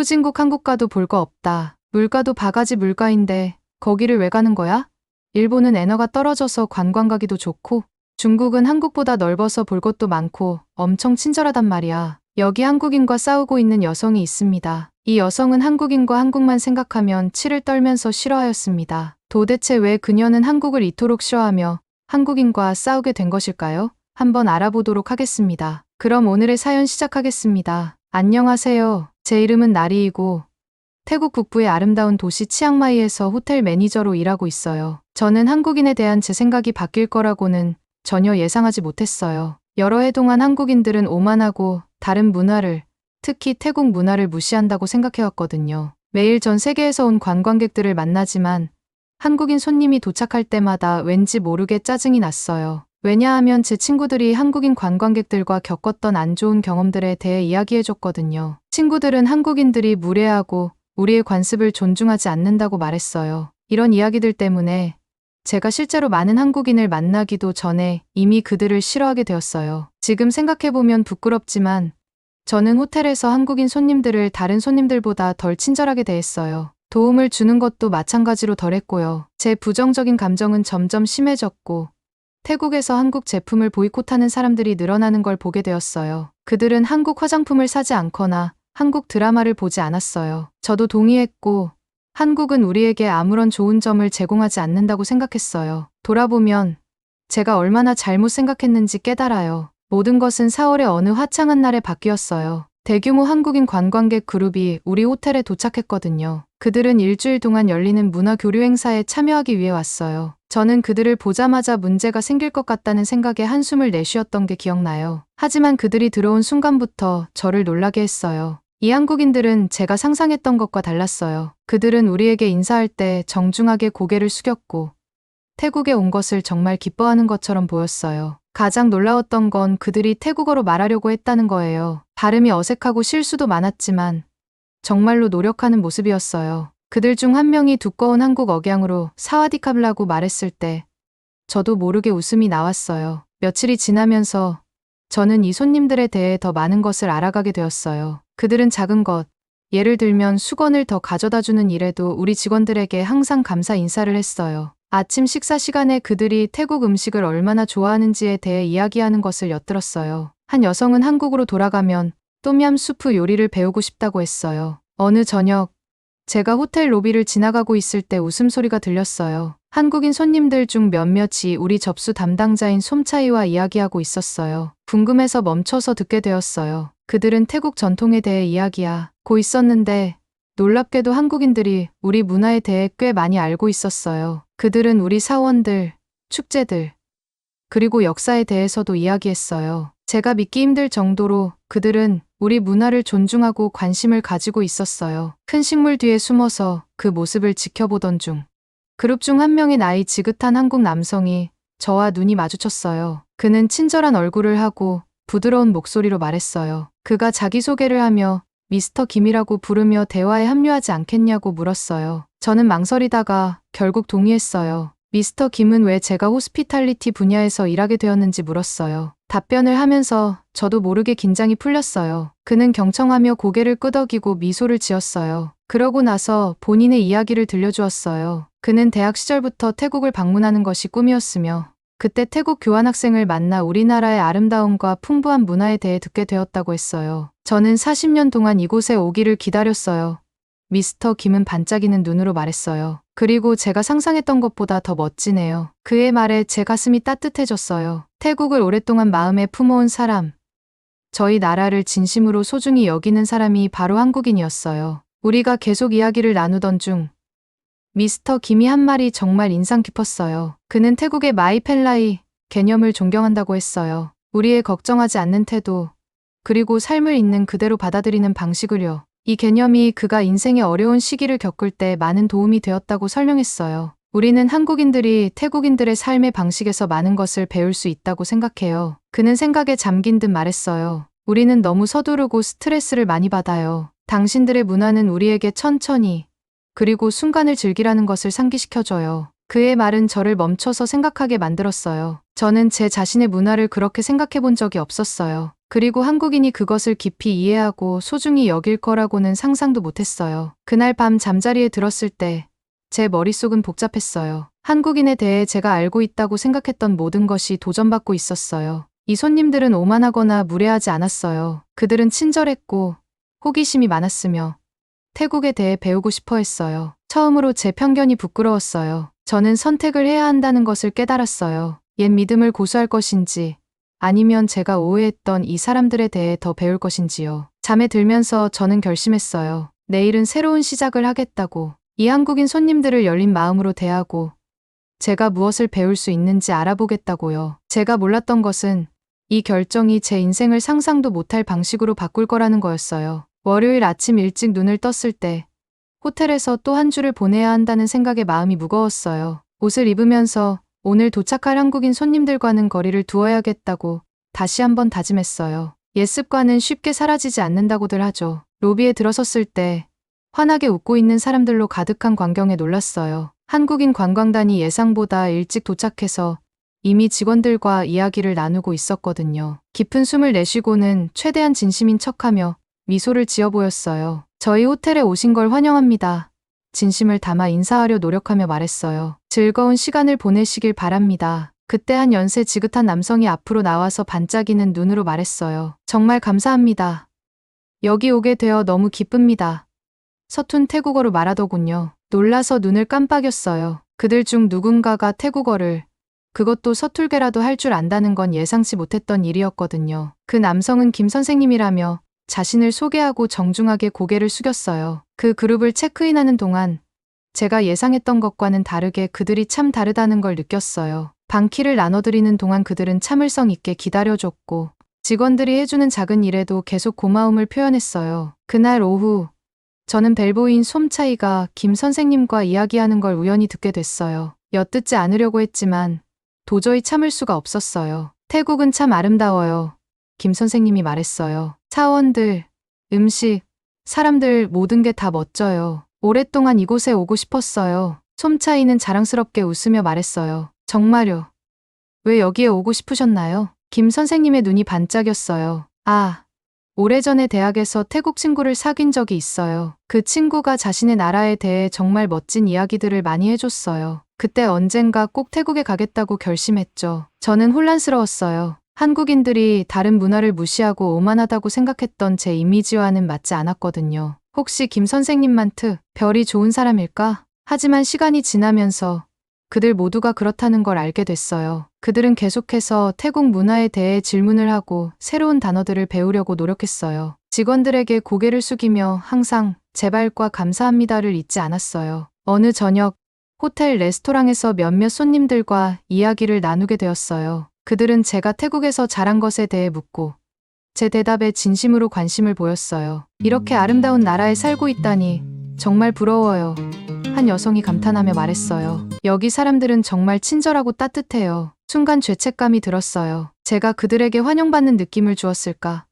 후진국 한국가도 볼 거 없다. 물가도 바가지 물가인데 거기를 왜 가는 거야? 일본은 엔화가 떨어져서 관광 가기도 좋고 중국은 한국보다 넓어서 볼 것도 많고 엄청 친절하단 말이야. 여기 한국인과 싸우고 있는 여성이 있습니다. 이 여성은 한국인과 한국만 생각하면 치를 떨면서 싫어하였습니다. 도대체 왜 그녀는 한국을 이토록 싫어하며 한국인과 싸우게 된 것일까요? 한번 알아보도록 하겠습니다. 그럼 오늘의 사연 시작하겠습니다. 안녕하세요. 제 이름은 나리이고 태국 북부의 아름다운 도시 치앙마이에서 호텔 매니저로 일하고 있어요. 저는 한국인에 대한 제 생각이 바뀔 거라고는 전혀 예상하지 못했어요. 여러 해 동안 한국인들은 오만하고 다른 문화를, 특히 태국 문화를 무시한다고 생각해왔거든요. 매일 전 세계에서 온 관광객들을 만나지만 한국인 손님이 도착할 때마다 왠지 모르게 짜증이 났어요. 왜냐하면 제 친구들이 한국인 관광객들과 겪었던 안 좋은 경험들에 대해 이야기해줬거든요. 친구들은 한국인들이 무례하고 우리의 관습을 존중하지 않는다고 말했어요. 이런 이야기들 때문에 제가 실제로 많은 한국인을 만나기도 전에 이미 그들을 싫어하게 되었어요. 지금 생각해보면 부끄럽지만 저는 호텔에서 한국인 손님들을 다른 손님들보다 덜 친절하게 대했어요. 도움을 주는 것도 마찬가지로 덜했고요. 제 부정적인 감정은 점점 심해졌고 태국에서 한국 제품을 보이콧하는 사람들이 늘어나는 걸 보게 되었어요. 그들은 한국 화장품을 사지 않거나 한국 드라마를 보지 않았어요. 저도 동의했고 한국은 우리에게 아무런 좋은 점을 제공하지 않는다고 생각했어요. 돌아보면 제가 얼마나 잘못 생각했는지 깨달아요. 모든 것은 4월의 어느 화창한 날에 바뀌었어요. 대규모 한국인 관광객 그룹이 우리 호텔에 도착했거든요. 그들은 일주일 동안 열리는 문화 교류 행사에 참여하기 위해 왔어요. 저는 그들을 보자마자 문제가 생길 것 같다는 생각에 한숨을 내쉬었던 게 기억나요. 하지만 그들이 들어온 순간부터 저를 놀라게 했어요. 이 한국인들은 제가 상상했던 것과 달랐어요. 그들은 우리에게 인사할 때 정중하게 고개를 숙였고 태국에 온 것을 정말 기뻐하는 것처럼 보였어요. 가장 놀라웠던 건 그들이 태국어로 말하려고 했다는 거예요. 발음이 어색하고 실수도 많았지만 정말로 노력하는 모습이었어요. 그들 중 한 명이 두꺼운 한국 억양으로 사와디캅라고 말했을 때 저도 모르게 웃음이 나왔어요. 며칠이 지나면서 저는 이 손님들에 대해 더 많은 것을 알아가게 되었어요. 그들은 작은 것, 예를 들면 수건을 더 가져다주는 일에도 우리 직원들에게 항상 감사 인사를 했어요. 아침 식사 시간에 그들이 태국 음식을 얼마나 좋아하는지에 대해 이야기하는 것을 엿들었어요. 한 여성은 한국으로 돌아가면 똠얌 수프 요리를 배우고 싶다고 했어요. 어느 저녁, 제가 호텔 로비를 지나가고 있을 때 웃음소리가 들렸어요. 한국인 손님들 중 몇몇이 우리 접수 담당자인 솜차이와 이야기하고 있었어요. 궁금해서 멈춰서 듣게 되었어요. 그들은 태국 전통에 대해 이야기하고 있었는데 놀랍게도 한국인들이 우리 문화에 대해 꽤 많이 알고 있었어요. 그들은 우리 사원들, 축제들, 그리고 역사에 대해서도 이야기했어요. 제가 믿기 힘들 정도로 그들은 우리 문화를 존중하고 관심을 가지고 있었어요. 큰 식물 뒤에 숨어서 그 모습을 지켜보던 중 그룹 중 한 명의 나이 지긋한 한국 남성이 저와 눈이 마주쳤어요. 그는 친절한 얼굴을 하고 부드러운 목소리로 말했어요. 그가 자기소개를 하며 미스터 김이라고 부르며 대화에 합류하지 않겠냐고 물었어요. 저는 망설이다가 결국 동의했어요. 미스터 김은 왜 제가 호스피탈리티 분야에서 일하게 되었는지 물었어요. 답변을 하면서 저도 모르게 긴장이 풀렸어요. 그는 경청하며 고개를 끄덕이고 미소를 지었어요. 그러고 나서 본인의 이야기를 들려주었어요. 그는 대학 시절부터 태국을 방문하는 것이 꿈이었으며 그때 태국 교환학생을 만나 우리나라의 아름다움과 풍부한 문화에 대해 듣게 되었다고 했어요. 저는 40년 동안 이곳에 오기를 기다렸어요. 미스터 김은 반짝이는 눈으로 말했어요. 그리고 제가 상상했던 것보다 더 멋지네요. 그의 말에 제 가슴이 따뜻해졌어요. 태국을 오랫동안 마음에 품어온 사람, 저희 나라를 진심으로 소중히 여기는 사람이 바로 한국인이었어요. 우리가 계속 이야기를 나누던 중 미스터 김이 한 말이 정말 인상 깊었어요. 그는 태국의 마이펠라이 개념을 존경한다고 했어요. 우리의 걱정하지 않는 태도, 그리고 삶을 있는 그대로 받아들이는 방식을요. 이 개념이 그가 인생의 어려운 시기를 겪을 때 많은 도움이 되었다고 설명했어요. 우리는 한국인들이 태국인들의 삶의 방식에서 많은 것을 배울 수 있다고 생각해요. 그는 생각에 잠긴 듯 말했어요. 우리는 너무 서두르고 스트레스를 많이 받아요. 당신들의 문화는 우리에게 천천히, 그리고 순간을 즐기라는 것을 상기시켜줘요. 그의 말은 저를 멈춰서 생각하게 만들었어요. 저는 제 자신의 문화를 그렇게 생각해 본 적이 없었어요. 그리고 한국인이 그것을 깊이 이해하고 소중히 여길 거라고는 상상도 못했어요. 그날 밤 잠자리에 들었을 때 제 머릿속은 복잡했어요. 한국인에 대해 제가 알고 있다고 생각했던 모든 것이 도전받고 있었어요. 이 손님들은 오만하거나 무례하지 않았어요. 그들은 친절했고 호기심이 많았으며 태국에 대해 배우고 싶어 했어요. 처음으로 제 편견이 부끄러웠어요. 저는 선택을 해야 한다는 것을 깨달았어요. 옛 믿음을 고수할 것인지 아니면 제가 오해했던 이 사람들에 대해 더 배울 것인지요. 잠에 들면서 저는 결심했어요. 내일은 새로운 시작을 하겠다고. 이 한국인 손님들을 열린 마음으로 대하고 제가 무엇을 배울 수 있는지 알아보겠다고요. 제가 몰랐던 것은 이 결정이 제 인생을 상상도 못할 방식으로 바꿀 거라는 거였어요. 월요일 아침 일찍 눈을 떴을 때 호텔에서 또 한 주를 보내야 한다는 생각에 마음이 무거웠어요. 옷을 입으면서 오늘 도착할 한국인 손님들과는 거리를 두어야겠다고 다시 한번 다짐했어요. 옛 습관은 쉽게 사라지지 않는다고들 하죠. 로비에 들어섰을 때 환하게 웃고 있는 사람들로 가득한 광경에 놀랐어요. 한국인 관광단이 예상보다 일찍 도착해서 이미 직원들과 이야기를 나누고 있었거든요. 깊은 숨을 내쉬고는 최대한 진심인 척하며 미소를 지어 보였어요. 저희 호텔에 오신 걸 환영합니다. 진심을 담아 인사하려 노력하며 말했어요. 즐거운 시간을 보내시길 바랍니다. 그때 한 연세 지긋한 남성이 앞으로 나와서 반짝이는 눈으로 말했어요. 정말 감사합니다. 여기 오게 되어 너무 기쁩니다. 서툰 태국어로 말하더군요. 놀라서 눈을 깜빡였어요. 그들 중 누군가가 태국어를 그것도 서툴게라도 할 줄 안다는 건 예상치 못했던 일이었거든요. 그 남성은 김 선생님이라며 자신을 소개하고 정중하게 고개를 숙였어요. 그 그룹을 체크인하는 동안 제가 예상했던 것과는 다르게 그들이 참 다르다는 걸 느꼈어요. 방키를 나눠드리는 동안 그들은 참을성 있게 기다려줬고 직원들이 해주는 작은 일에도 계속 고마움을 표현했어요. 그날 오후 저는 벨보이인 솜차이가 김 선생님과 이야기하는 걸 우연히 듣게 됐어요. 엿듣지 않으려고 했지만 도저히 참을 수가 없었어요. 태국은 참 아름다워요. 김 선생님이 말했어요. 사원들, 음식, 사람들 모든 게 다 멋져요. 오랫동안 이곳에 오고 싶었어요. 솜차이는 자랑스럽게 웃으며 말했어요. 정말요? 왜 여기에 오고 싶으셨나요? 김 선생님의 눈이 반짝였어요. 아, 오래전에 대학에서 태국 친구를 사귄 적이 있어요. 그 친구가 자신의 나라에 대해 정말 멋진 이야기들을 많이 해줬어요. 그때 언젠가 꼭 태국에 가겠다고 결심했죠. 저는 혼란스러웠어요. 한국인들이 다른 문화를 무시하고 오만하다고 생각했던 제 이미지와는 맞지 않았거든요. 혹시 김 선생님만 별이 좋은 사람일까? 하지만 시간이 지나면서 그들 모두가 그렇다는 걸 알게 됐어요. 그들은 계속해서 태국 문화에 대해 질문을 하고 새로운 단어들을 배우려고 노력했어요. 직원들에게 고개를 숙이며 항상 제발과 감사합니다를 잊지 않았어요. 어느 저녁 호텔 레스토랑에서 몇몇 손님들과 이야기를 나누게 되었어요. 그들은 제가 태국에서 자란 것에 대해 묻고 제 대답에 진심으로 관심을 보였어요. 이렇게 아름다운 나라에 살고 있다니 정말 부러워요. 한 여성이 감탄하며 말했어요. 여기 사람들은 정말 친절하고 따뜻해요. 순간 죄책감이 들었어요. 제가 그들에게 환영받는 느낌을 주었을까?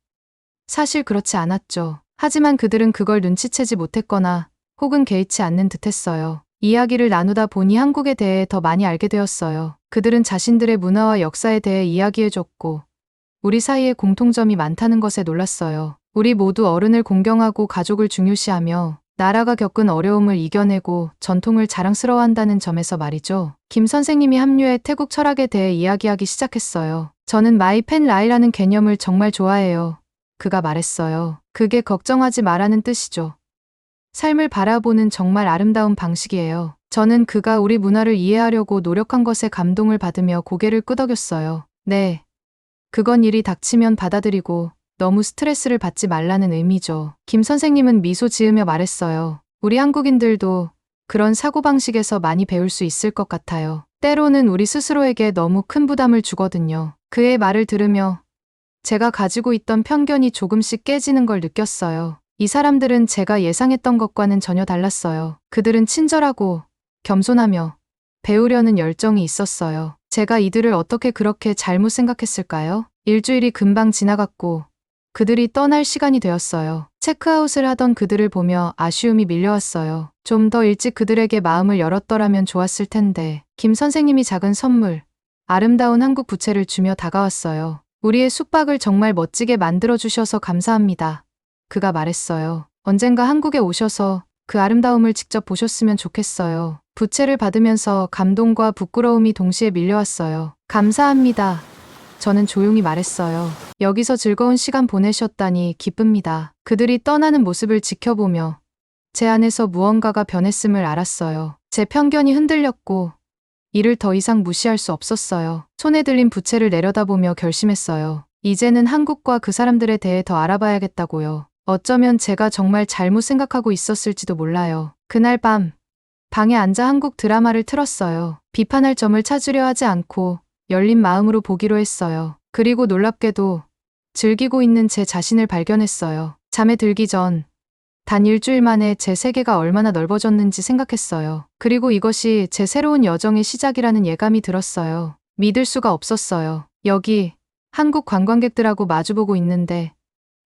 사실 그렇지 않았죠. 하지만 그들은 그걸 눈치채지 못했거나 혹은 개의치 않는 듯했어요. 이야기를 나누다 보니 한국에 대해 더 많이 알게 되었어요. 그들은 자신들의 문화와 역사에 대해 이야기해줬고 우리 사이에 공통점이 많다는 것에 놀랐어요. 우리 모두 어른을 공경하고 가족을 중요시하며 나라가 겪은 어려움을 이겨내고 전통을 자랑스러워한다는 점에서 말이죠. 김 선생님이 합류해 태국 철학에 대해 이야기하기 시작했어요. 저는 마이 펜 라이라는 개념을 정말 좋아해요. 그가 말했어요. 그게 걱정하지 마라는 뜻이죠. 삶을 바라보는 정말 아름다운 방식이에요. 저는 그가 우리 문화를 이해하려고 노력한 것에 감동을 받으며 고개를 끄덕였어요. 네. 그건 일이 닥치면 받아들이고 너무 스트레스를 받지 말라는 의미죠. 김 선생님은 미소 지으며 말했어요. 우리 한국인들도 그런 사고방식에서 많이 배울 수 있을 것 같아요. 때로는 우리 스스로에게 너무 큰 부담을 주거든요. 그의 말을 들으며 제가 가지고 있던 편견이 조금씩 깨지는 걸 느꼈어요. 이 사람들은 제가 예상했던 것과는 전혀 달랐어요. 그들은 친절하고 겸손하며 배우려는 열정이 있었어요. 제가 이들을 어떻게 그렇게 잘못 생각했을까요? 일주일이 금방 지나갔고 그들이 떠날 시간이 되었어요. 체크아웃을 하던 그들을 보며 아쉬움이 밀려왔어요. 좀 더 일찍 그들에게 마음을 열었더라면 좋았을 텐데. 김 선생님이 작은 선물, 아름다운 한국 부채를 주며 다가왔어요. 우리의 숙박을 정말 멋지게 만들어주셔서 감사합니다. 그가 말했어요. 언젠가 한국에 오셔서 그 아름다움을 직접 보셨으면 좋겠어요. 부채를 받으면서 감동과 부끄러움이 동시에 밀려왔어요. 감사합니다. 저는 조용히 말했어요. 여기서 즐거운 시간 보내셨다니 기쁩니다. 그들이 떠나는 모습을 지켜보며 제 안에서 무언가가 변했음을 알았어요. 제 편견이 흔들렸고 이를 더 이상 무시할 수 없었어요. 손에 들린 부채를 내려다보며 결심했어요. 이제는 한국과 그 사람들에 대해 더 알아봐야겠다고요. 어쩌면 제가 정말 잘못 생각하고 있었을지도 몰라요. 그날 밤 방에 앉아 한국 드라마를 틀었어요. 비판할 점을 찾으려 하지 않고 열린 마음으로 보기로 했어요. 그리고 놀랍게도 즐기고 있는 제 자신을 발견했어요. 잠에 들기 전 단 일주일 만에 제 세계가 얼마나 넓어졌는지 생각했어요. 그리고 이것이 제 새로운 여정의 시작이라는 예감이 들었어요. 믿을 수가 없었어요. 여기 한국 관광객들하고 마주보고 있는데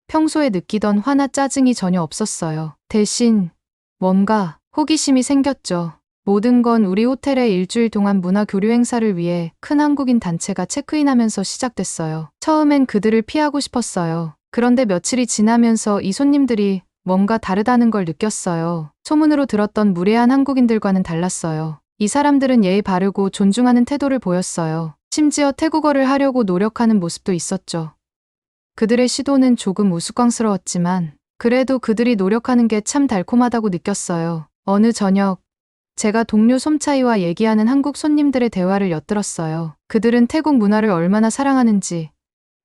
평소에 느끼던 화나 짜증이 전혀 없었어요. 대신 뭔가 호기심이 생겼죠. 모든 건 우리 호텔의 일주일 동안 문화 교류 행사를 위해 큰 한국인 단체가 체크인하면서 시작됐어요. 처음엔 그들을 피하고 싶었어요. 그런데 며칠이 지나면서 이 손님들이 뭔가 다르다는 걸 느꼈어요. 소문으로 들었던 무례한 한국인들과는 달랐어요. 이 사람들은 예의 바르고 존중하는 태도를 보였어요. 심지어 태국어를 하려고 노력하는 모습도 있었죠. 그들의 시도는 조금 우스꽝스러웠지만 그래도 그들이 노력하는 게 참 달콤하다고 느꼈어요. 어느 저녁 제가 동료 솜차이와 얘기하는 한국 손님들의 대화를 엿들었어요. 그들은 태국 문화를 얼마나 사랑하는지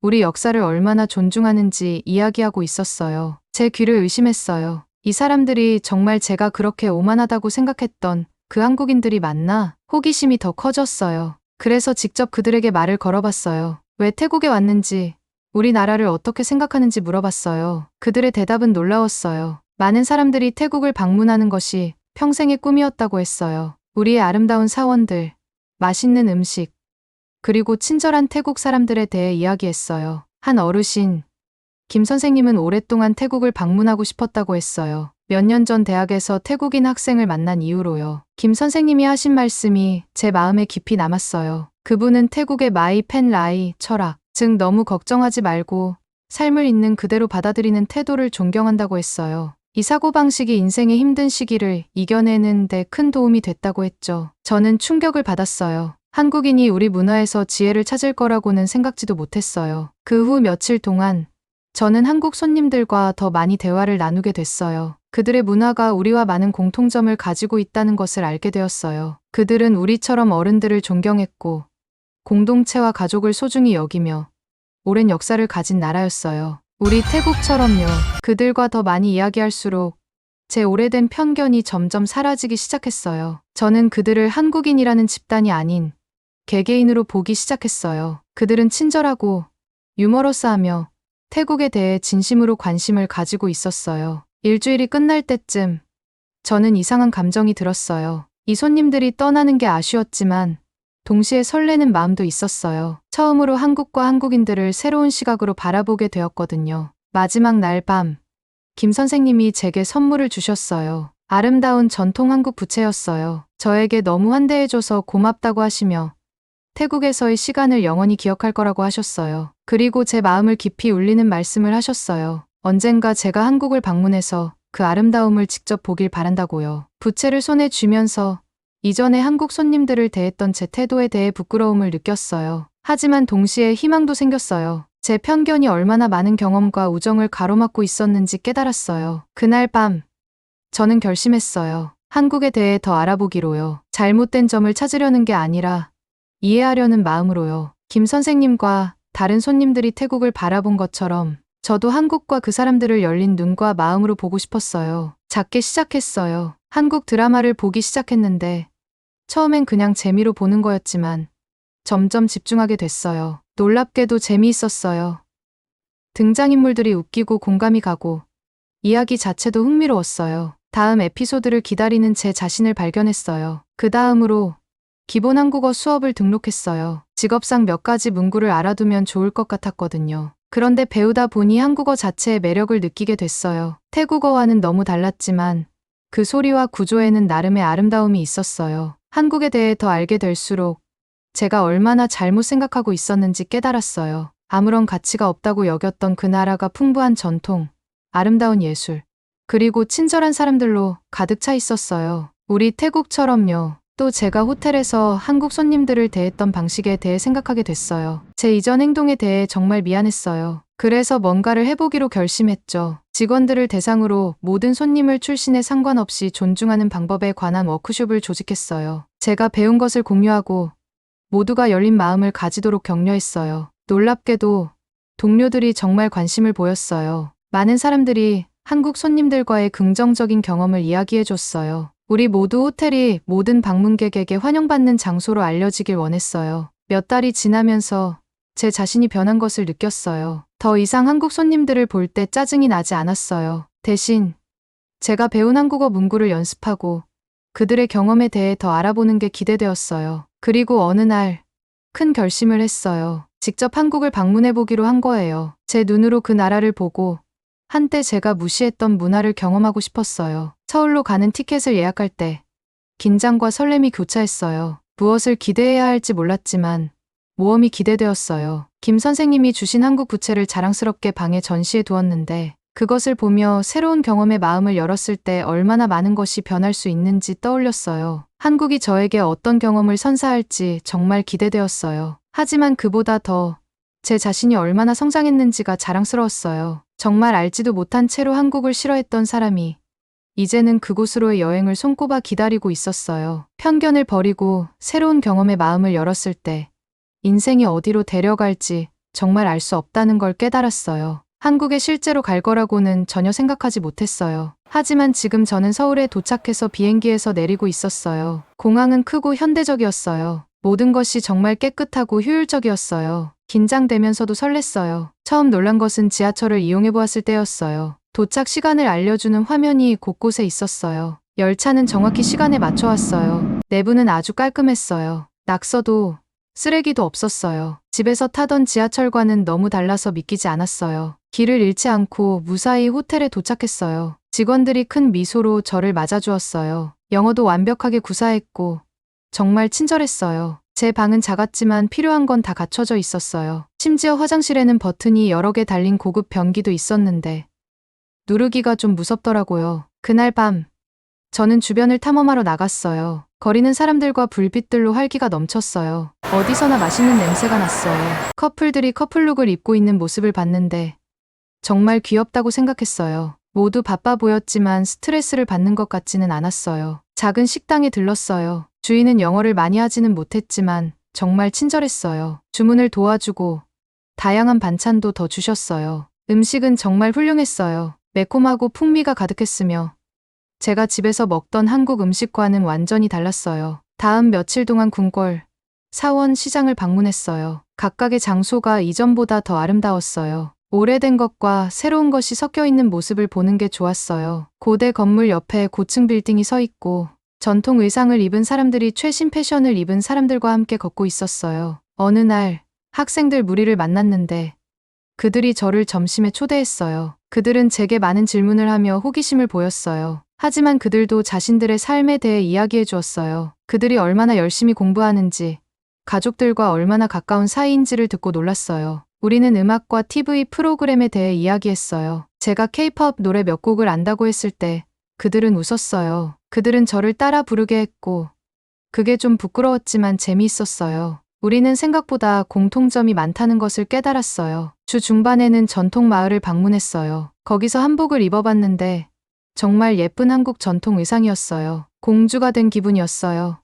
우리 역사를 얼마나 존중하는지 이야기하고 있었어요. 제 귀를 의심했어요. 이 사람들이 정말 제가 그렇게 오만하다고 생각했던 그 한국인들이 맞나? 호기심이 더 커졌어요. 그래서 직접 그들에게 말을 걸어봤어요. 왜 태국에 왔는지, 우리나라를 어떻게 생각하는지 물어봤어요. 그들의 대답은 놀라웠어요. 많은 사람들이 태국을 방문하는 것이 평생의 꿈이었다고 했어요. 우리의 아름다운 사원들, 맛있는 음식, 그리고 친절한 태국 사람들에 대해 이야기했어요. 한 어르신, 김 선생님은 오랫동안 태국을 방문하고 싶었다고 했어요. 몇 년 전 대학에서 태국인 학생을 만난 이후로요. 김 선생님이 하신 말씀이 제 마음에 깊이 남았어요. 그분은 태국의 마이 펜 라이 철학, 즉 너무 걱정하지 말고 삶을 있는 그대로 받아들이는 태도를 존경한다고 했어요. 이 사고방식이 인생의 힘든 시기를 이겨내는 데 큰 도움이 됐다고 했죠. 저는 충격을 받았어요. 한국인이 우리 문화에서 지혜를 찾을 거라고는 생각지도 못했어요. 그 후 며칠 동안 저는 한국 손님들과 더 많이 대화를 나누게 됐어요. 그들의 문화가 우리와 많은 공통점을 가지고 있다는 것을 알게 되었어요. 그들은 우리처럼 어른들을 존경했고 공동체와 가족을 소중히 여기며 오랜 역사를 가진 나라였어요. 우리 태국처럼요. 그들과 더 많이 이야기할수록 제 오래된 편견이 점점 사라지기 시작했어요. 저는 그들을 한국인이라는 집단이 아닌 개개인으로 보기 시작했어요. 그들은 친절하고 유머러스하며 태국에 대해 진심으로 관심을 가지고 있었어요. 일주일이 끝날 때쯤 저는 이상한 감정이 들었어요. 이 손님들이 떠나는 게 아쉬웠지만 동시에 설레는 마음도 있었어요. 처음으로 한국과 한국인들을 새로운 시각으로 바라보게 되었거든요. 마지막 날 밤, 김 선생님이 제게 선물을 주셨어요. 아름다운 전통 한국 부채였어요. 저에게 너무 환대해줘서 고맙다고 하시며 태국에서의 시간을 영원히 기억할 거라고 하셨어요. 그리고 제 마음을 깊이 울리는 말씀을 하셨어요. 언젠가 제가 한국을 방문해서 그 아름다움을 직접 보길 바란다고요. 부채를 손에 쥐면서 이전에 한국 손님들을 대했던 제 태도에 대해 부끄러움을 느꼈어요. 하지만 동시에 희망도 생겼어요. 제 편견이 얼마나 많은 경험과 우정을 가로막고 있었는지 깨달았어요. 그날 밤, 저는 결심했어요. 한국에 대해 더 알아보기로요. 잘못된 점을 찾으려는 게 아니라 이해하려는 마음으로요. 김 선생님과 다른 손님들이 태국을 바라본 것처럼 저도 한국과 그 사람들을 열린 눈과 마음으로 보고 싶었어요. 작게 시작했어요. 한국 드라마를 보기 시작했는데 처음엔 그냥 재미로 보는 거였지만 점점 집중하게 됐어요. 놀랍게도 재미있었어요. 등장인물들이 웃기고 공감이 가고 이야기 자체도 흥미로웠어요. 다음 에피소드를 기다리는 제 자신을 발견했어요. 그 다음으로 기본 한국어 수업을 등록했어요. 직업상 몇 가지 문구를 알아두면 좋을 것 같았거든요. 그런데 배우다 보니 한국어 자체의 매력을 느끼게 됐어요. 태국어와는 너무 달랐지만 그 소리와 구조에는 나름의 아름다움이 있었어요. 한국에 대해 더 알게 될수록 제가 얼마나 잘못 생각하고 있었는지 깨달았어요. 아무런 가치가 없다고 여겼던 그 나라가 풍부한 전통, 아름다운 예술, 그리고 친절한 사람들로 가득 차 있었어요. 우리 태국처럼요. 또 제가 호텔에서 한국 손님들을 대했던 방식에 대해 생각하게 됐어요. 제 이전 행동에 대해 정말 미안했어요. 그래서 뭔가를 해보기로 결심했죠. 직원들을 대상으로 모든 손님을 출신에 상관없이 존중하는 방법에 관한 워크숍을 조직했어요. 제가 배운 것을 공유하고 모두가 열린 마음을 가지도록 격려했어요. 놀랍게도 동료들이 정말 관심을 보였어요. 많은 사람들이 한국 손님들과의 긍정적인 경험을 이야기해줬어요. 우리 모두 호텔이 모든 방문객에게 환영받는 장소로 알려지길 원했어요. 몇 달이 지나면서 제 자신이 변한 것을 느꼈어요. 더 이상 한국 손님들을 볼 때 짜증이 나지 않았어요. 대신 제가 배운 한국어 문구를 연습하고 그들의 경험에 대해 더 알아보는 게 기대되었어요. 그리고 어느 날 큰 결심을 했어요. 직접 한국을 방문해 보기로 한 거예요. 제 눈으로 그 나라를 보고 한때 제가 무시했던 문화를 경험하고 싶었어요. 서울로 가는 티켓을 예약할 때 긴장과 설렘이 교차했어요. 무엇을 기대해야 할지 몰랐지만 모험이 기대되었어요. 김 선생님이 주신 한국 부채를 자랑스럽게 방에 전시해 두었는데 그것을 보며 새로운 경험에 마음을 열었을 때 얼마나 많은 것이 변할 수 있는지 떠올렸어요. 한국이 저에게 어떤 경험을 선사할지 정말 기대되었어요. 하지만 그보다 더 제 자신이 얼마나 성장했는지가 자랑스러웠어요. 정말 알지도 못한 채로 한국을 싫어했던 사람이 이제는 그곳으로의 여행을 손꼽아 기다리고 있었어요. 편견을 버리고 새로운 경험에 마음을 열었을 때 인생이 어디로 데려갈지 정말 알 수 없다는 걸 깨달았어요. 한국에 실제로 갈 거라고는 전혀 생각하지 못했어요. 하지만 지금 저는 서울에 도착해서 비행기에서 내리고 있었어요. 공항은 크고 현대적이었어요. 모든 것이 정말 깨끗하고 효율적이었어요. 긴장되면서도 설렜어요. 처음 놀란 것은 지하철을 이용해 보았을 때였어요. 도착 시간을 알려주는 화면이 곳곳에 있었어요. 열차는 정확히 시간에 맞춰 왔어요. 내부는 아주 깔끔했어요. 낙서도 쓰레기도 없었어요. 집에서 타던 지하철과는 너무 달라서 믿기지 않았어요. 길을 잃지 않고 무사히 호텔에 도착했어요. 직원들이 큰 미소로 저를 맞아주었어요. 영어도 완벽하게 구사했고 정말 친절했어요. 제 방은 작았지만 필요한 건 다 갖춰져 있었어요. 심지어 화장실에는 버튼이 여러 개 달린 고급 변기도 있었는데 누르기가 좀 무섭더라고요. 그날 밤 저는 주변을 탐험하러 나갔어요. 거리는 사람들과 불빛들로 활기가 넘쳤어요. 어디서나 맛있는 냄새가 났어요. 커플들이 커플룩을 입고 있는 모습을 봤는데 정말 귀엽다고 생각했어요. 모두 바빠 보였지만 스트레스를 받는 것 같지는 않았어요. 작은 식당에 들렀어요. 주인은 영어를 많이 하지는 못했지만 정말 친절했어요. 주문을 도와주고 다양한 반찬도 더 주셨어요. 음식은 정말 훌륭했어요. 매콤하고 풍미가 가득했으며 제가 집에서 먹던 한국 음식과는 완전히 달랐어요. 다음 며칠 동안 궁궐, 사원, 시장을 방문했어요. 각각의 장소가 이전보다 더 아름다웠어요. 오래된 것과 새로운 것이 섞여 있는 모습을 보는 게 좋았어요. 고대 건물 옆에 고층 빌딩이 서 있고 전통 의상을 입은 사람들이 최신 패션을 입은 사람들과 함께 걷고 있었어요. 어느 날 학생들 무리를 만났는데 그들이 저를 점심에 초대했어요. 그들은 제게 많은 질문을 하며 호기심을 보였어요. 하지만 그들도 자신들의 삶에 대해 이야기해 주었어요. 그들이 얼마나 열심히 공부하는지, 가족들과 얼마나 가까운 사이인지를 듣고 놀랐어요. 우리는 음악과 TV 프로그램에 대해 이야기했어요. 제가 K-pop 노래 몇 곡을 안다고 했을 때 그들은 웃었어요. 그들은 저를 따라 부르게 했고 그게 좀 부끄러웠지만 재미있었어요. 우리는 생각보다 공통점이 많다는 것을 깨달았어요. 주 중반에는 전통 마을을 방문했어요. 거기서 한복을 입어봤는데 정말 예쁜 한국 전통 의상이었어요. 공주가 된 기분이었어요.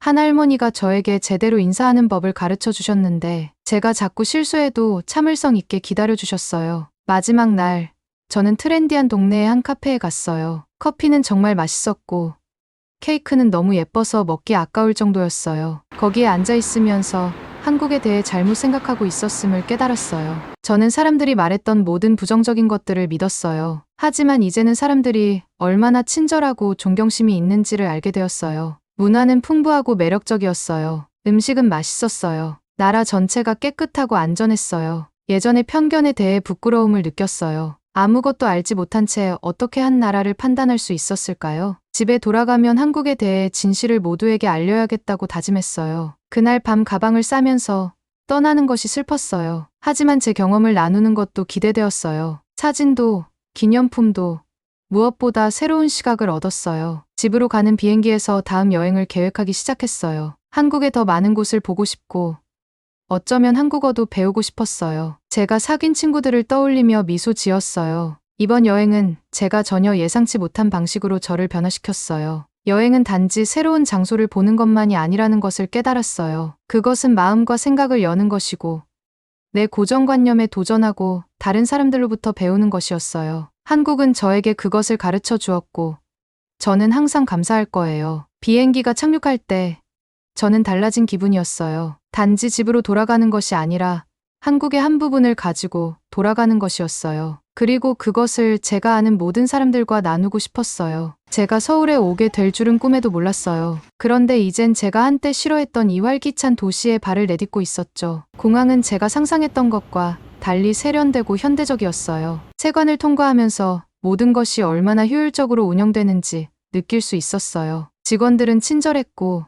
한 할머니가 저에게 제대로 인사하는 법을 가르쳐 주셨는데 제가 자꾸 실수해도 참을성 있게 기다려 주셨어요. 마지막 날 저는 트렌디한 동네의 한 카페에 갔어요. 커피는 정말 맛있었고 케이크는 너무 예뻐서 먹기 아까울 정도였어요. 거기에 앉아 있으면서 한국에 대해 잘못 생각하고 있었음을 깨달았어요. 저는 사람들이 말했던 모든 부정적인 것들을 믿었어요. 하지만 이제는 사람들이 얼마나 친절하고 존경심이 있는지를 알게 되었어요. 문화는 풍부하고 매력적이었어요. 음식은 맛있었어요. 나라 전체가 깨끗하고 안전했어요. 예전의 편견에 대해 부끄러움을 느꼈어요. 아무것도 알지 못한 채 어떻게 한 나라를 판단할 수 있었을까요? 집에 돌아가면 한국에 대해 진실을 모두에게 알려야겠다고 다짐했어요. 그날 밤 가방을 싸면서 떠나는 것이 슬펐어요. 하지만 제 경험을 나누는 것도 기대되었어요. 사진도, 기념품도, 무엇보다 새로운 시각을 얻었어요. 집으로 가는 비행기에서 다음 여행을 계획하기 시작했어요. 한국의 더 많은 곳을 보고 싶고, 어쩌면 한국어도 배우고 싶었어요. 제가 사귄 친구들을 떠올리며 미소 지었어요. 이번 여행은 제가 전혀 예상치 못한 방식으로 저를 변화시켰어요. 여행은 단지 새로운 장소를 보는 것만이 아니라는 것을 깨달았어요. 그것은 마음과 생각을 여는 것이고, 내 고정관념에 도전하고 다른 사람들로부터 배우는 것이었어요. 한국은 저에게 그것을 가르쳐 주었고, 저는 항상 감사할 거예요. 비행기가 착륙할 때, 저는 달라진 기분이었어요. 단지 집으로 돌아가는 것이 아니라 한국의 한 부분을 가지고 돌아가는 것이었어요. 그리고 그것을 제가 아는 모든 사람들과 나누고 싶었어요. 제가 서울에 오게 될 줄은 꿈에도 몰랐어요. 그런데 이젠 제가 한때 싫어했던 이 활기찬 도시에 발을 내딛고 있었죠. 공항은 제가 상상했던 것과 달리 세련되고 현대적이었어요. 세관을 통과하면서 모든 것이 얼마나 효율적으로 운영되는지 느낄 수 있었어요. 직원들은 친절했고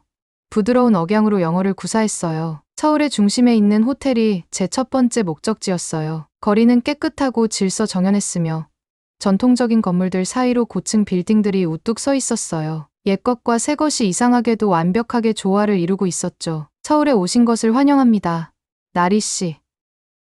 부드러운 억양으로 영어를 구사했어요. 서울의 중심에 있는 호텔이 제 첫 번째 목적지였어요. 거리는 깨끗하고 질서 정연했으며 전통적인 건물들 사이로 고층 빌딩들이 우뚝 서 있었어요. 옛것과 새것이 이상하게도 완벽하게 조화를 이루고 있었죠. 서울에 오신 것을 환영합니다. 나리 씨.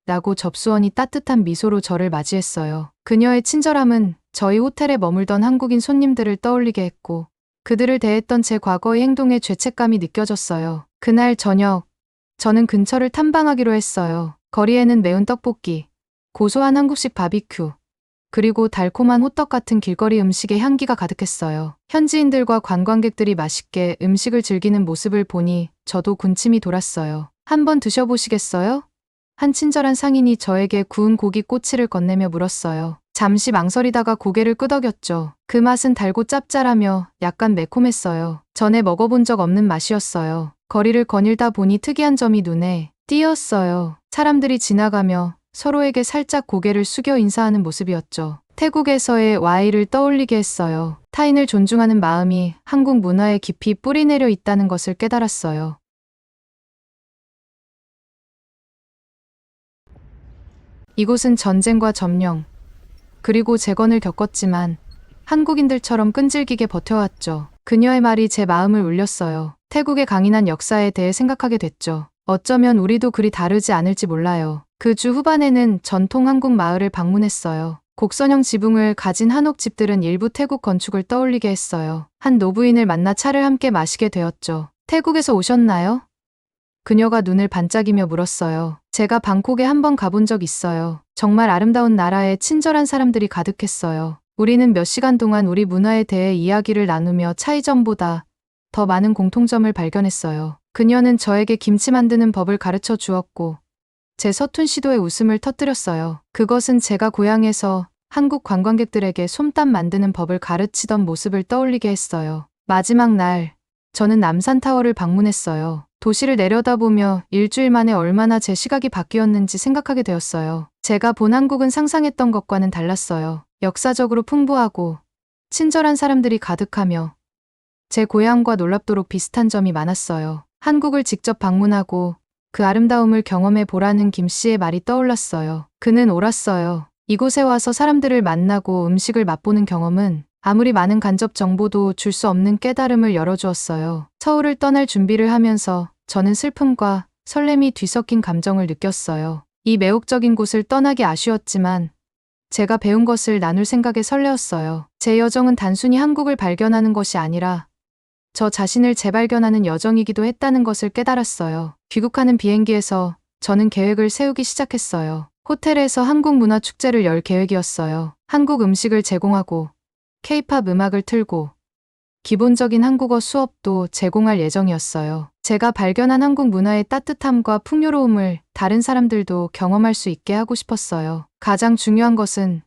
라고 접수원이 따뜻한 미소로 저를 맞이했어요. 그녀의 친절함은 저희 호텔에 머물던 한국인 손님들을 떠올리게 했고, 그들을 대했던 제 과거의 행동에 죄책감이 느껴졌어요. 그날 저녁, 저는 근처를 탐방하기로 했어요. 거리에는 매운 떡볶이, 고소한 한국식 바비큐, 그리고 달콤한 호떡 같은 길거리 음식의 향기가 가득했어요. 현지인들과 관광객들이 맛있게 음식을 즐기는 모습을 보니 저도 군침이 돌았어요. 한번 드셔보시겠어요? 한 친절한 상인이 저에게 구운 고기 꼬치를 건네며 물었어요. 잠시 망설이다가 고개를 끄덕였죠. 그 맛은 달고 짭짤하며 약간 매콤했어요. 전에 먹어본 적 없는 맛이었어요. 거리를 거닐다 보니 특이한 점이 눈에 띄었어요. 사람들이 지나가며 서로에게 살짝 고개를 숙여 인사하는 모습이었죠. 태국에서의 와이를 떠올리게 했어요. 타인을 존중하는 마음이 한국 문화에 깊이 뿌리내려 있다는 것을 깨달았어요. 이곳은 전쟁과 점령, 그리고 재건을 겪었지만 한국인들처럼 끈질기게 버텨왔죠. 그녀의 말이 제 마음을 울렸어요. 태국의 강인한 역사에 대해 생각하게 됐죠. 어쩌면 우리도 그리 다르지 않을지 몰라요. 그 주 후반에는 전통 한국 마을을 방문했어요. 곡선형 지붕을 가진 한옥 집들은 일부 태국 건축을 떠올리게 했어요. 한 노부인을 만나 차를 함께 마시게 되었죠. 태국에서 오셨나요? 그녀가 눈을 반짝이며 물었어요. 제가 방콕에 한번 가본 적 있어요. 정말 아름다운 나라에 친절한 사람들이 가득했어요. 우리는 몇 시간 동안 우리 문화에 대해 이야기를 나누며 차이점보다 더 많은 공통점을 발견했어요. 그녀는 저에게 김치 만드는 법을 가르쳐 주었고, 제 서툰 시도에 웃음을 터뜨렸어요. 그것은 제가 고향에서 한국 관광객들에게 솜땀 만드는 법을 가르치던 모습을 떠올리게 했어요. 마지막 날, 저는 남산타워를 방문했어요. 도시를 내려다보며 일주일 만에 얼마나 제 시각이 바뀌었는지 생각하게 되었어요. 제가 본 한국은 상상했던 것과는 달랐어요. 역사적으로 풍부하고 친절한 사람들이 가득하며 제 고향과 놀랍도록 비슷한 점이 많았어요. 한국을 직접 방문하고 그 아름다움을 경험해 보라는 김 씨의 말이 떠올랐어요. 그는 옳았어요. 이곳에 와서 사람들을 만나고 음식을 맛보는 경험은 아무리 많은 간접 정보도 줄 수 없는 깨달음을 열어주었어요. 서울을 떠날 준비를 하면서 저는 슬픔과 설렘이 뒤섞인 감정을 느꼈어요. 이 매혹적인 곳을 떠나기 아쉬웠지만 제가 배운 것을 나눌 생각에 설레었어요. 제 여정은 단순히 한국을 발견하는 것이 아니라 저 자신을 재발견하는 여정이기도 했다는 것을 깨달았어요. 귀국하는 비행기에서 저는 계획을 세우기 시작했어요. 호텔에서 한국 문화 축제를 열 계획이었어요. 한국 음식을 제공하고 K-팝 음악을 틀고 기본적인 한국어 수업도 제공할 예정이었어요. 제가 발견한 한국 문화의 따뜻함과 풍요로움을 다른 사람들도 경험할 수 있게 하고 싶었어요. 가장 중요한 것은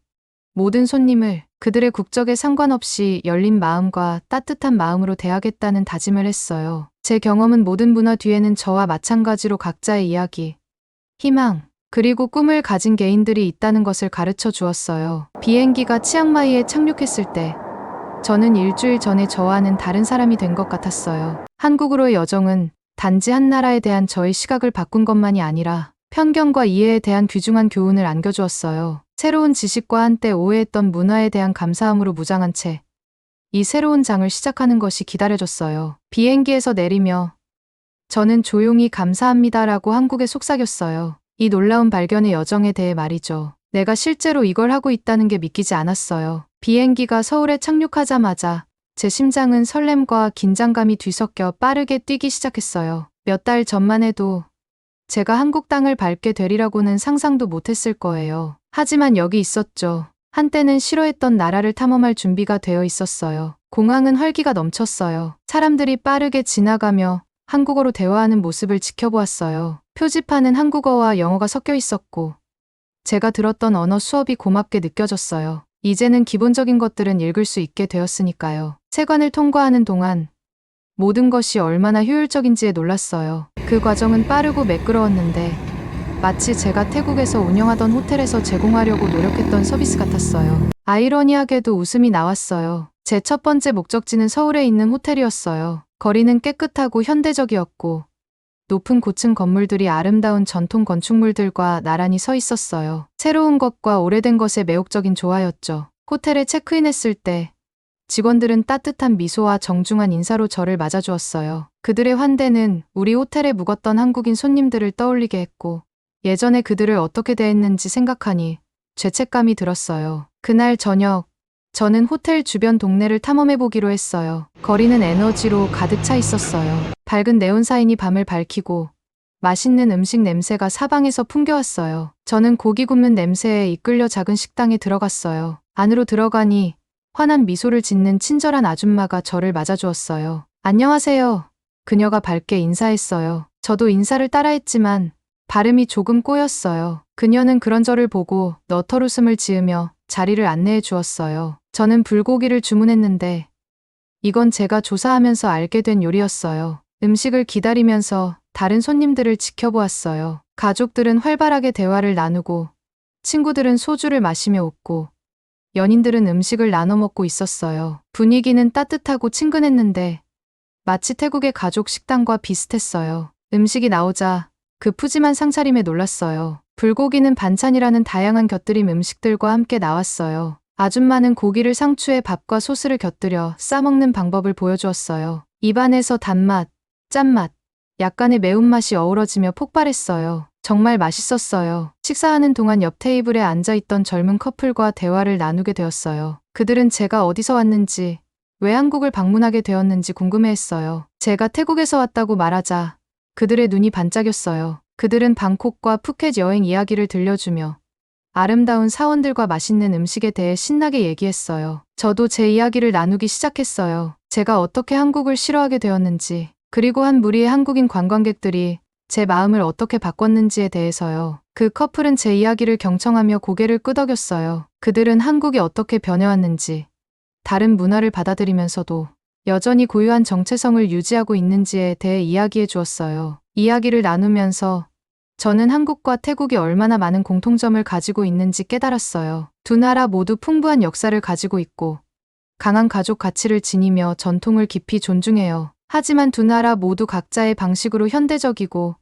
모든 손님을 그들의 국적에 상관없이 열린 마음과 따뜻한 마음으로 대하겠다는 다짐을 했어요. 제 경험은 모든 문화 뒤에는 저와 마찬가지로 각자의 이야기, 희망, 그리고 꿈을 가진 개인들이 있다는 것을 가르쳐 주었어요. 비행기가 치앙마이에 착륙했을 때 저는 일주일 전에 저와는 다른 사람이 된 것 같았어요. 한국으로의 여정은 단지 한 나라에 대한 저의 시각을 바꾼 것만이 아니라 편견과 이해에 대한 귀중한 교훈을 안겨주었어요. 새로운 지식과 한때 오해했던 문화에 대한 감사함으로 무장한 채 이 새로운 장을 시작하는 것이 기다려졌어요. 비행기에서 내리며 저는 조용히 감사합니다라고 한국에 속삭였어요. 이 놀라운 발견의 여정에 대해 말이죠. 내가 실제로 이걸 하고 있다는 게 믿기지 않았어요. 비행기가 서울에 착륙하자마자 제 심장은 설렘과 긴장감이 뒤섞여 빠르게 뛰기 시작했어요. 몇 달 전만 해도 제가 한국 땅을 밟게 되리라고는 상상도 못했을 거예요. 하지만 여기 있었죠. 한때는 싫어했던 나라를 탐험할 준비가 되어 있었어요. 공항은 활기가 넘쳤어요. 사람들이 빠르게 지나가며 한국어로 대화하는 모습을 지켜보았어요. 표지판은 한국어와 영어가 섞여 있었고 제가 들었던 언어 수업이 고맙게 느껴졌어요. 이제는 기본적인 것들은 읽을 수 있게 되었으니까요. 세관을 통과하는 동안 모든 것이 얼마나 효율적인지에 놀랐어요. 그 과정은 빠르고 매끄러웠는데 마치 제가 태국에서 운영하던 호텔에서 제공하려고 노력했던 서비스 같았어요. 아이러니하게도 웃음이 나왔어요. 제 첫 번째 목적지는 서울에 있는 호텔이었어요. 거리는 깨끗하고 현대적이었고 높은 고층 건물들이 아름다운 전통 건축물들과 나란히 서 있었어요. 새로운 것과 오래된 것의 매혹적인 조화였죠. 호텔에 체크인했을 때 직원들은 따뜻한 미소와 정중한 인사로 저를 맞아주었어요. 그들의 환대는 우리 호텔에 묵었던 한국인 손님들을 떠올리게 했고 예전에 그들을 어떻게 대했는지 생각하니 죄책감이 들었어요. 그날 저녁 저는 호텔 주변 동네를 탐험해보기로 했어요. 거리는 에너지로 가득 차 있었어요. 밝은 네온사인이 밤을 밝히고 맛있는 음식 냄새가 사방에서 풍겨왔어요. 저는 고기 굽는 냄새에 이끌려 작은 식당에 들어갔어요. 안으로 들어가니 환한 미소를 짓는 친절한 아줌마가 저를 맞아주었어요. 안녕하세요. 그녀가 밝게 인사했어요. 저도 인사를 따라했지만 발음이 조금 꼬였어요. 그녀는 그런 저를 보고 너털웃음을 지으며 자리를 안내해 주었어요. 저는 불고기를 주문했는데 이건 제가 조사하면서 알게 된 요리였어요. 음식을 기다리면서 다른 손님들을 지켜보았어요. 가족들은 활발하게 대화를 나누고 친구들은 소주를 마시며 웃고 연인들은 음식을 나눠 먹고 있었어요. 분위기는 따뜻하고 친근했는데 마치 태국의 가족 식당과 비슷했어요. 음식이 나오자 그 푸짐한 상차림에 놀랐어요. 불고기는 반찬이라는 다양한 곁들임 음식들과 함께 나왔어요. 아줌마는 고기를 상추에 밥과 소스를 곁들여 싸먹는 방법을 보여주었어요. 입안에서 단맛, 짠맛, 약간의 매운맛이 어우러지며 폭발했어요. 정말 맛있었어요. 식사하는 동안 옆 테이블에 앉아있던 젊은 커플과 대화를 나누게 되었어요. 그들은 제가 어디서 왔는지, 왜 한국을 방문하게 되었는지 궁금해했어요. 제가 태국에서 왔다고 말하자 그들의 눈이 반짝였어요. 그들은 방콕과 푸켓 여행 이야기를 들려주며 아름다운 사원들과 맛있는 음식에 대해 신나게 얘기했어요. 저도 제 이야기를 나누기 시작했어요. 제가 어떻게 한국을 싫어하게 되었는지, 그리고 한 무리의 한국인 관광객들이 제 마음을 어떻게 바꿨는지에 대해서요. 그 커플은 제 이야기를 경청하며 고개를 끄덕였어요. 그들은 한국이 어떻게 변해왔는지, 다른 문화를 받아들이면서도 여전히 고유한 정체성을 유지하고 있는지에 대해 이야기해 주었어요. 이야기를 나누면서 저는 한국과 태국이 얼마나 많은 공통점을 가지고 있는지 깨달았어요. 두 나라 모두 풍부한 역사를 가지고 있고 강한 가족 가치를 지니며 전통을 깊이 존중해요. 하지만 두 나라 모두 각자의 방식으로 현대적이고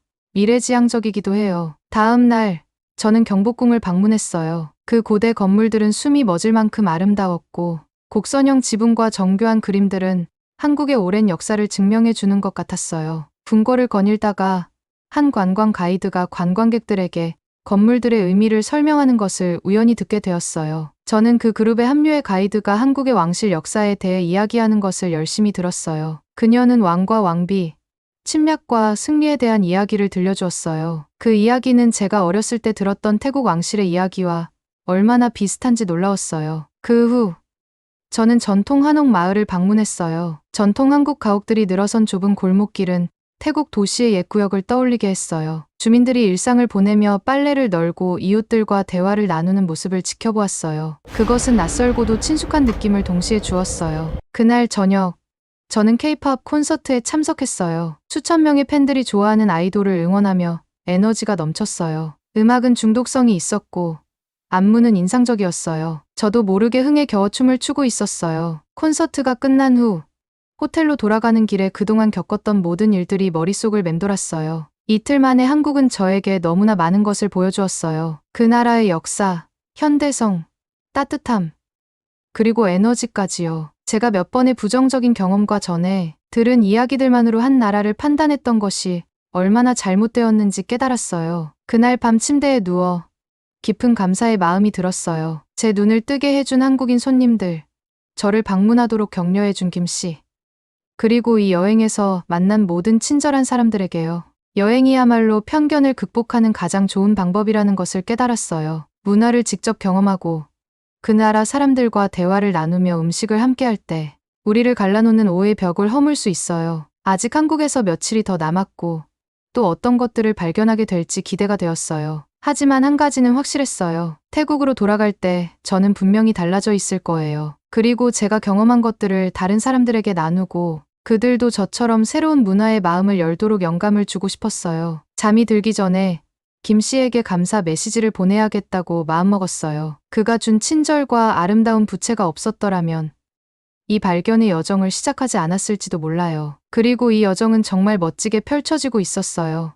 미래지향적이기도 해요. 다음 날 저는 경복궁을 방문했어요. 그 고대 건물들은 숨이 멎을 만큼 아름다웠고 곡선형 지붕과 정교한 그림들은 한국의 오랜 역사를 증명해 주는 것 같았어요. 궁궐을 거닐다가 한 관광 가이드가 관광객들에게 건물들의 의미를 설명하는 것을 우연히 듣게 되었어요. 저는 그 그룹에 합류해 가이드가 한국의 왕실 역사에 대해 이야기하는 것을 열심히 들었어요. 그녀는 왕과 왕비, 침략과 승리에 대한 이야기를 들려주었어요. 그 이야기는 제가 어렸을 때 들었던 태국 왕실의 이야기와 얼마나 비슷한지 놀라웠어요. 그 후 저는 전통 한옥 마을을 방문했어요. 전통 한국 가옥들이 늘어선 좁은 골목길은 태국 도시의 옛 구역을 떠올리게 했어요. 주민들이 일상을 보내며 빨래를 널고 이웃들과 대화를 나누는 모습을 지켜보았어요. 그것은 낯설고도 친숙한 느낌을 동시에 주었어요. 그날 저녁, 저는 K-팝 콘서트에 참석했어요. 수천 명의 팬들이 좋아하는 아이돌을 응원하며 에너지가 넘쳤어요. 음악은 중독성이 있었고 안무는 인상적이었어요. 저도 모르게 흥에 겨워 춤을 추고 있었어요. 콘서트가 끝난 후 호텔로 돌아가는 길에 그동안 겪었던 모든 일들이 머릿속을 맴돌았어요. 이틀 만에 한국은 저에게 너무나 많은 것을 보여주었어요. 그 나라의 역사, 현대성, 따뜻함, 그리고 에너지까지요. 제가 몇 번의 부정적인 경험과 전에 들은 이야기들만으로 한 나라를 판단했던 것이 얼마나 잘못되었는지 깨달았어요. 그날 밤 침대에 누워 깊은 감사의 마음이 들었어요. 제 눈을 뜨게 해준 한국인 손님들, 저를 방문하도록 격려해준 김씨, 그리고 이 여행에서 만난 모든 친절한 사람들에게요. 여행이야말로 편견을 극복하는 가장 좋은 방법이라는 것을 깨달았어요. 문화를 직접 경험하고 그 나라 사람들과 대화를 나누며 음식을 함께할 때 우리를 갈라놓는 오해의 벽을 허물 수 있어요. 아직 한국에서 며칠이 더 남았고 또 어떤 것들을 발견하게 될지 기대가 되었어요. 하지만 한 가지는 확실했어요. 태국으로 돌아갈 때 저는 분명히 달라져 있을 거예요. 그리고 제가 경험한 것들을 다른 사람들에게 나누고 그들도 저처럼 새로운 문화에 마음을 열도록 영감을 주고 싶었어요. 잠이 들기 전에 김 씨에게 감사 메시지를 보내야겠다고 마음먹었어요. 그가 준 친절과 아름다운 부채가 없었더라면 이 발견의 여정을 시작하지 않았을지도 몰라요. 그리고 이 여정은 정말 멋지게 펼쳐지고 있었어요.